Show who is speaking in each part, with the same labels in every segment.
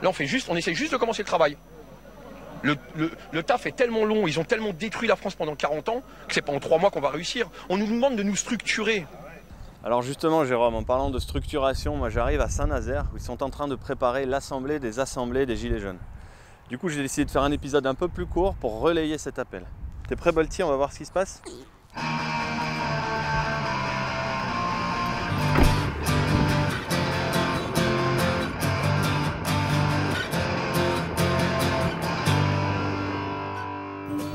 Speaker 1: Là, on essaie juste de commencer le travail. Le taf est tellement long, ils ont tellement détruit la France pendant 40 ans, que c'est pas en 3 mois qu'on va réussir. On nous demande de nous structurer.
Speaker 2: Alors justement, Jérôme, en parlant de structuration, moi j'arrive à Saint-Nazaire où ils sont en train de préparer l'assemblée des assemblées des Gilets jaunes. Du coup, j'ai décidé de faire un épisode un peu plus court pour relayer cet appel. T'es prêt, Bolti? On va voir ce qui se passe.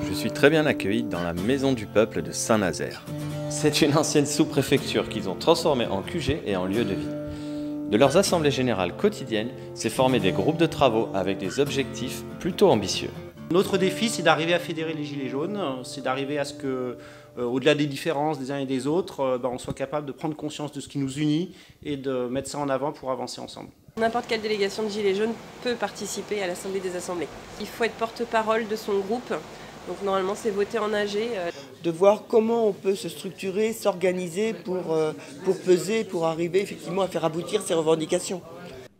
Speaker 2: Je suis très bien accueilli dans la Maison du Peuple de Saint-Nazaire. C'est une ancienne sous-préfecture qu'ils ont transformée en QG et en lieu de vie. De leurs assemblées générales quotidiennes, s'est formé des groupes de travaux avec des objectifs plutôt ambitieux.
Speaker 3: Notre défi, c'est d'arriver à fédérer les Gilets jaunes, c'est d'arriver à ce que, au-delà des différences des uns et des autres, on soit capable de prendre conscience de ce qui nous unit et de mettre ça en avant pour avancer ensemble.
Speaker 4: N'importe quelle délégation de Gilets jaunes peut participer à l'Assemblée des assemblées. Il faut être porte-parole de son groupe, donc normalement c'est voté en AG.
Speaker 5: De voir comment on peut se structurer, s'organiser pour peser, pour arriver effectivement à faire aboutir ces revendications.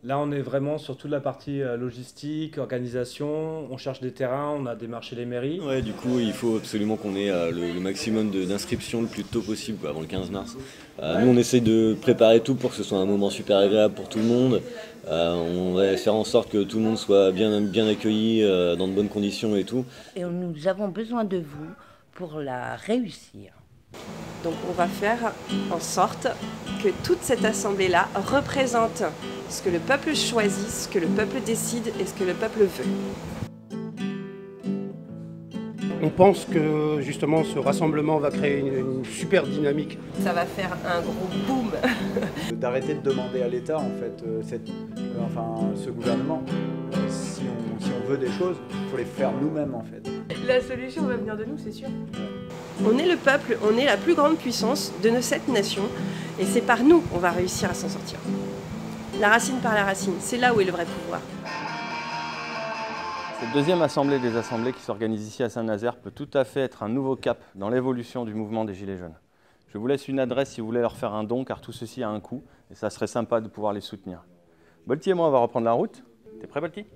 Speaker 6: Là, on est vraiment sur toute la partie logistique, organisation, on cherche des terrains, on a démarché les mairies.
Speaker 7: Ouais, du coup, il faut absolument qu'on ait le maximum d'inscriptions le plus tôt possible, quoi, avant le 15 mars. Nous, on essaye de préparer tout pour que ce soit un moment super agréable pour tout le monde. On va faire en sorte que tout le monde soit bien accueilli, dans de bonnes conditions et tout.
Speaker 8: Et nous avons besoin de vous pour la réussir.
Speaker 4: Donc on va faire en sorte que toute cette assemblée-là représente ce que le peuple choisit, ce que le peuple décide et ce que le peuple veut.
Speaker 9: On pense que justement ce rassemblement va créer une super dynamique.
Speaker 4: Ça va faire un gros boom.
Speaker 10: D'arrêter de demander à l'État, en fait, ce gouvernement, si on veut des choses, il faut les faire nous-mêmes, en fait.
Speaker 4: La solution va venir de nous, c'est sûr. On est le peuple, on est la plus grande puissance de cette nation et c'est par nous qu'on va réussir à s'en sortir. La racine par la racine, c'est là où est le vrai pouvoir.
Speaker 2: Cette deuxième assemblée des assemblées qui s'organise ici à Saint-Nazaire peut tout à fait être un nouveau cap dans l'évolution du mouvement des Gilets jaunes. Je vous laisse une adresse si vous voulez leur faire un don car tout ceci a un coût et ça serait sympa de pouvoir les soutenir. Bolti et moi on va reprendre la route. T'es prêt, Bolti ?